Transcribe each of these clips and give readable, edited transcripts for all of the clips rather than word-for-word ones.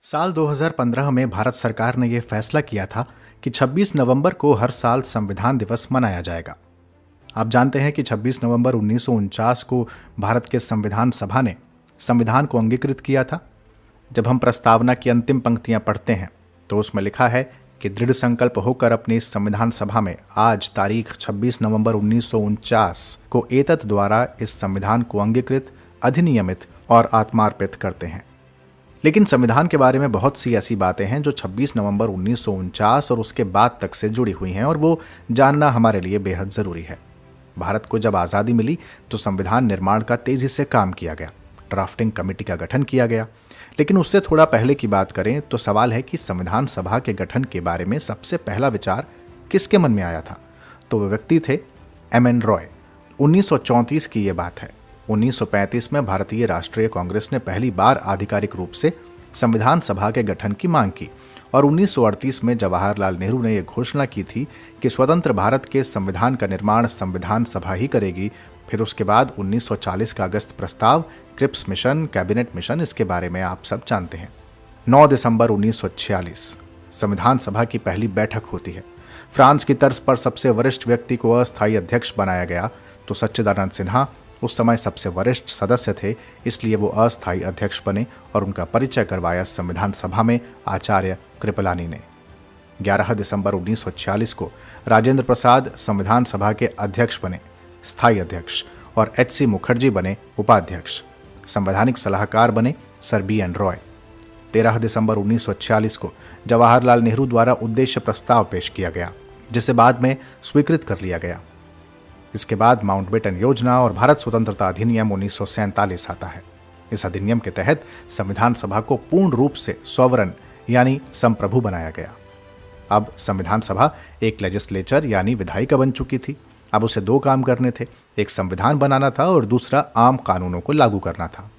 साल 2015 में भारत सरकार ने यह फैसला किया था कि 26 नवंबर को हर साल संविधान दिवस मनाया जाएगा। आप जानते हैं कि 26 नवंबर 1949 को भारत के संविधान सभा ने संविधान को अंगीकृत किया था। जब हम प्रस्तावना की अंतिम पंक्तियां पढ़ते हैं तो उसमें लिखा है कि दृढ़ संकल्प होकर अपनी इस संविधान सभा में आज तारीख 26 नवंबर 1949 को एतत् द्वारा इस संविधान को अंगीकृत, अधिनियमित और आत्मार्पित करते हैं। लेकिन संविधान के बारे में बहुत सी ऐसी बातें हैं जो 26 नवंबर 1949 और उसके बाद तक से जुड़ी हुई हैं और वो जानना हमारे लिए बेहद ज़रूरी है। भारत को जब आज़ादी मिली तो संविधान निर्माण का तेज़ी से काम किया गया, ड्राफ्टिंग कमेटी का गठन किया गया। लेकिन उससे थोड़ा पहले की बात करें तो सवाल है कि संविधान सभा के गठन के बारे में सबसे पहला विचार किसके मन में आया था? तो वे व्यक्ति थे एम.एन. रॉय। 1934 की ये बात है। 1935 में भारतीय राष्ट्रीय कांग्रेस ने पहली बार आधिकारिक रूप से संविधान सभा के गठन की मांग की और 1938 में जवाहरलाल नेहरू ने यह घोषणा की थी कि स्वतंत्र भारत के संविधान का निर्माण संविधान सभा ही करेगी। फिर उसके बाद 1940 का अगस्त प्रस्ताव, क्रिप्स मिशन, कैबिनेट मिशन, इसके बारे में आप सब जानते हैं। 9 दिसंबर 1946 संविधान सभा की पहली बैठक होती है। फ्रांस की तर्ज पर सबसे वरिष्ठ व्यक्ति को अस्थायी अध्यक्ष बनाया गया तो सच्चिदानंद सिन्हा उस समय सबसे वरिष्ठ सदस्य थे, इसलिए वो अस्थायी अध्यक्ष बने और उनका परिचय करवाया संविधान सभा में आचार्य कृपलानी ने। 11 दिसंबर 1946 को राजेंद्र प्रसाद संविधान सभा के अध्यक्ष बने, स्थायी अध्यक्ष, और H.C. मुखर्जी बने उपाध्यक्ष। संवैधानिक सलाहकार बने सर B.N. रॉय। 13 दिसंबर 1946 को जवाहरलाल नेहरू द्वारा उद्देश्य प्रस्ताव पेश किया गया, जिसे बाद में स्वीकृत कर लिया गया। इसके बाद माउंटबेटन योजना और भारत स्वतंत्रता अधिनियम 1947 आता है। इस अधिनियम के तहत संविधान सभा को पूर्ण रूप से सॉवरन यानी संप्रभु बनाया गया। अब संविधान सभा एक लेजिस्लेचर यानी विधायिका बन चुकी थी। अब उसे दो काम करने थे, एक संविधान बनाना था और दूसरा आम कानूनों को लागू करना था।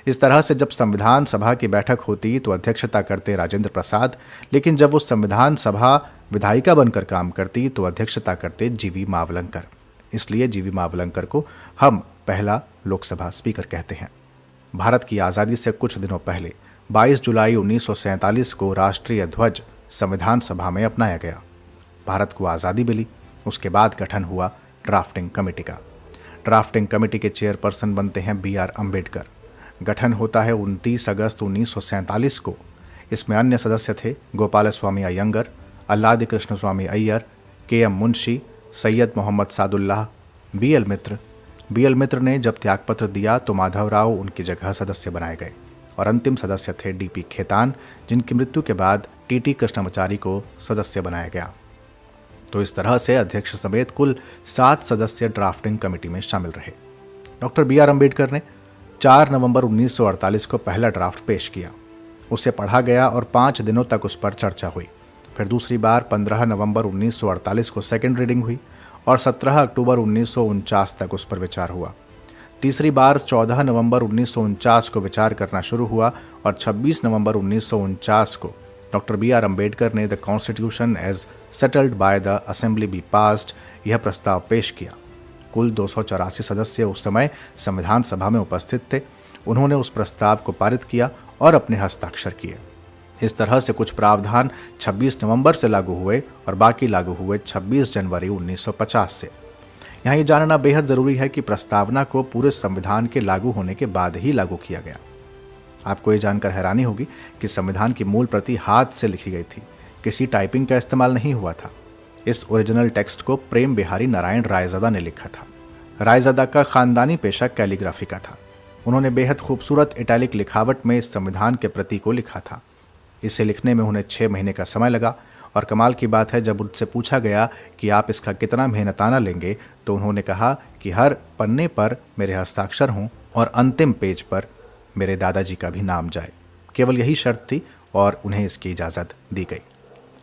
इस तरह से जब संविधान सभा की बैठक होती तो अध्यक्षता करते राजेंद्र प्रसाद, लेकिन जब वो संविधान सभा विधायिका बनकर काम करती तो अध्यक्षता करते जीवी मावलंकर। इसलिए जीवी मावलंकर को हम पहला लोकसभा स्पीकर कहते हैं। भारत की आज़ादी से कुछ दिनों पहले 22 जुलाई 1947 को राष्ट्रीय ध्वज संविधान सभा में अपनाया गया। भारत को आज़ादी मिली, उसके बाद गठन हुआ ड्राफ्टिंग कमेटी का। ड्राफ्टिंग कमेटी के चेयरपर्सन बनते हैं B.R. अम्बेडकर। गठन होता है 29 अगस्त 1947 को। इसमें अन्य सदस्य थे गोपाल स्वामी अयंगर, अल्लादी कृष्ण स्वामी अय्यर, K.M. मुंशी, सैयद मोहम्मद सादुल्लाह, B.L. मित्र। B.L. मित्र ने जब त्यागपत्र दिया तो माधवराव उनकी जगह सदस्य बनाए गए और अंतिम सदस्य थे D.P. खेतान, जिनकी मृत्यु के बाद T.T. कृष्णमाचारी को सदस्य बनाया गया। तो इस तरह से अध्यक्ष समेत कुल 7 सदस्य ड्राफ्टिंग कमेटी में शामिल रहे। Doctor B.R. अम्बेडकर ने 4 नवंबर 1948 को पहला ड्राफ्ट पेश किया। उसे पढ़ा गया और 5 दिनों तक उस पर चर्चा हुई। फिर दूसरी बार 15 नवंबर 1948 को सेकेंड रीडिंग हुई और 17 अक्टूबर 1949 तक उस पर विचार हुआ। तीसरी बार 14 नवंबर 1949 को विचार करना शुरू हुआ और 26 नवंबर 1949 को डॉक्टर B.R. अम्बेडकर ने the constitution as settled by the assembly be passed यह प्रस्ताव पेश किया। कुल 284 सदस्य उस समय संविधान सभा में उपस्थित थे। उन्होंने उस प्रस्ताव को पारित किया और अपने हस्ताक्षर किए। इस तरह से कुछ प्रावधान 26 नवंबर से लागू हुए और बाकी लागू हुए 26 जनवरी 1950 से। यहाँ ये जानना बेहद ज़रूरी है कि प्रस्तावना को पूरे संविधान के लागू होने के बाद ही लागू किया गया। आपको ये जानकर हैरानी होगी कि संविधान की मूल प्रति हाथ से लिखी गई थी, किसी टाइपिंग का इस्तेमाल नहीं हुआ था। इस ओरिजिनल टेक्स्ट को प्रेम बिहारी नारायण रायज़दा ने लिखा था। रायज़दा का खानदानी पेशा कैलीग्राफी का था। उन्होंने बेहद खूबसूरत इटैलिक लिखावट में इस संविधान के प्रति को लिखा था। इसे लिखने में उन्हें 6 महीने का समय लगा और कमाल की बात है, जब उनसे पूछा गया कि आप इसका कितना मेहनताना लेंगे तो उन्होंने कहा कि हर पन्ने पर मेरे हस्ताक्षर हों और अंतिम पेज पर मेरे दादाजी का भी नाम जाए। केवल यही शर्त थी और उन्हें इसकी इजाज़त दी गई।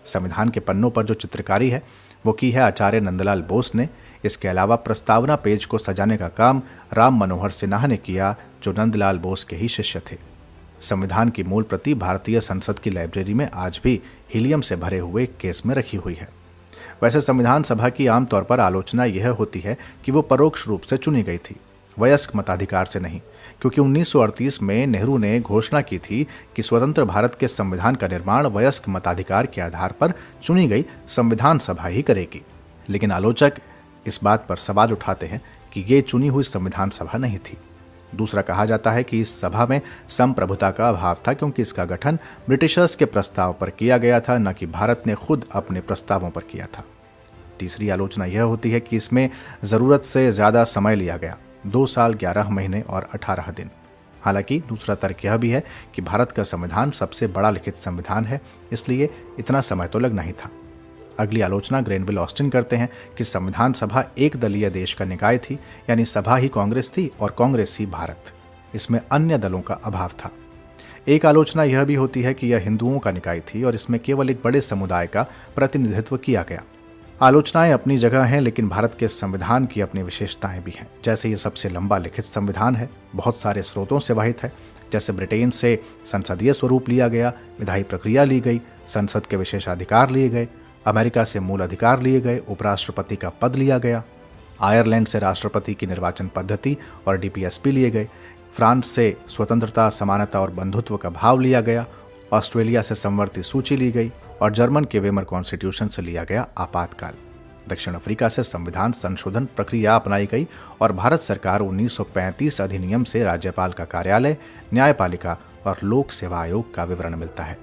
संविधान के पन्नों पर जो चित्रकारी है वो की है आचार्य नंदलाल बोस ने। इसके अलावा प्रस्तावना पेज को सजाने का काम राम मनोहर सिन्हा ने किया, जो नंदलाल बोस के ही शिष्य थे। संविधान की मूल प्रति भारतीय संसद की लाइब्रेरी में आज भी हीलियम से भरे हुए केस में रखी हुई है। वैसे संविधान सभा की आमतौर पर आलोचना यह होती है कि वो परोक्ष रूप से चुनी गई थी। वयस्क मताधिकार से नहीं, क्योंकि 1938 में नेहरू ने घोषणा की थी कि स्वतंत्र भारत के संविधान का निर्माण वयस्क मताधिकार के आधार पर चुनी गई संविधान सभा ही करेगी। लेकिन आलोचक इस बात पर सवाल उठाते हैं कि ये चुनी हुई संविधान सभा नहीं थी। दूसरा कहा जाता है कि इस सभा में संप्रभुता का अभाव था, क्योंकि इसका गठन ब्रिटिशर्स के प्रस्ताव पर किया गया था, न कि भारत ने खुद अपने प्रस्तावों पर किया था। तीसरी आलोचना यह होती है कि इसमें ज़रूरत से ज़्यादा समय लिया गया, 2 साल 11 महीने और 18 दिन। हालांकि दूसरा तर्क यह भी है कि भारत का संविधान सबसे बड़ा लिखित संविधान है, इसलिए इतना समय तो लगना ही था। अगली आलोचना ग्रेनविल ऑस्टिन करते हैं कि संविधान सभा एक दलीय देश का निकाय थी, यानी सभा ही कांग्रेस थी और कांग्रेस ही भारत। इसमें अन्य दलों का अभाव था। एक आलोचना यह भी होती है कि यह हिंदुओं का निकाय थी और इसमें केवल एक बड़े समुदाय का प्रतिनिधित्व किया गया। आलोचनाएं अपनी जगह हैं, लेकिन भारत के संविधान की अपनी विशेषताएं भी हैं। जैसे ये सबसे लंबा लिखित संविधान है, बहुत सारे स्रोतों से वाहित है। जैसे ब्रिटेन से संसदीय स्वरूप लिया गया, विधायी प्रक्रिया ली गई, संसद के विशेषाधिकार लिए गए, अमेरिका से मूल अधिकार लिए गए, उपराष्ट्रपति का पद लिया गया, आयरलैंड से राष्ट्रपति की निर्वाचन पद्धति और डीपीएसपी लिए गए, फ्रांस से स्वतंत्रता, समानता और बंधुत्व का भाव लिया गया, ऑस्ट्रेलिया से संवर्ती सूची ली गई और जर्मन के वेमर कॉन्स्टिट्यूशन से लिया गया आपातकाल। दक्षिण अफ्रीका से संविधान संशोधन प्रक्रिया अपनाई गई और भारत सरकार 1935 अधिनियम से राज्यपाल का कार्यालय, न्यायपालिका और लोक सेवा आयोग का विवरण मिलता है।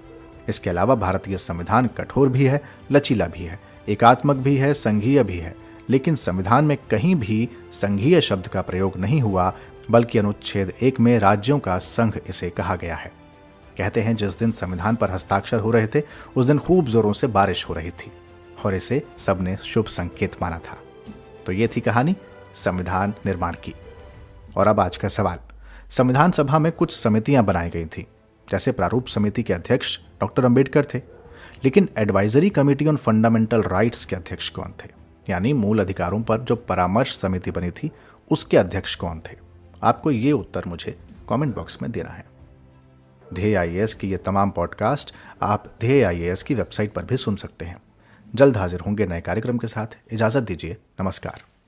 इसके अलावा भारतीय संविधान कठोर भी है, लचीला भी है, एकात्मक भी है, संघीय भी है, लेकिन संविधान में कहीं भी संघीय शब्द का प्रयोग नहीं हुआ, बल्कि अनुच्छेद 1 में राज्यों का संघ इसे कहा गया है। कहते हैं जिस दिन संविधान पर हस्ताक्षर हो रहे थे उस दिन खूब जोरों से बारिश हो रही थी और इसे सबने शुभ संकेत माना था। तो ये थी कहानी संविधान निर्माण की। और अब आज का सवाल। संविधान सभा में कुछ समितियां बनाई गई थी, जैसे प्रारूप समिति के अध्यक्ष डॉक्टर अंबेडकर थे, लेकिन advisory committee on fundamental rights के अध्यक्ष कौन थे? यानी मूल अधिकारों पर जो परामर्श समिति बनी थी उसके अध्यक्ष कौन थे? आपको ये उत्तर मुझे कमेंट बॉक्स में देना है। ध्येय IAS की ये तमाम पॉडकास्ट आप ध्येय IAS की वेबसाइट पर भी सुन सकते हैं। जल्द हाजिर होंगे नए कार्यक्रम के साथ। इजाजत दीजिए। नमस्कार।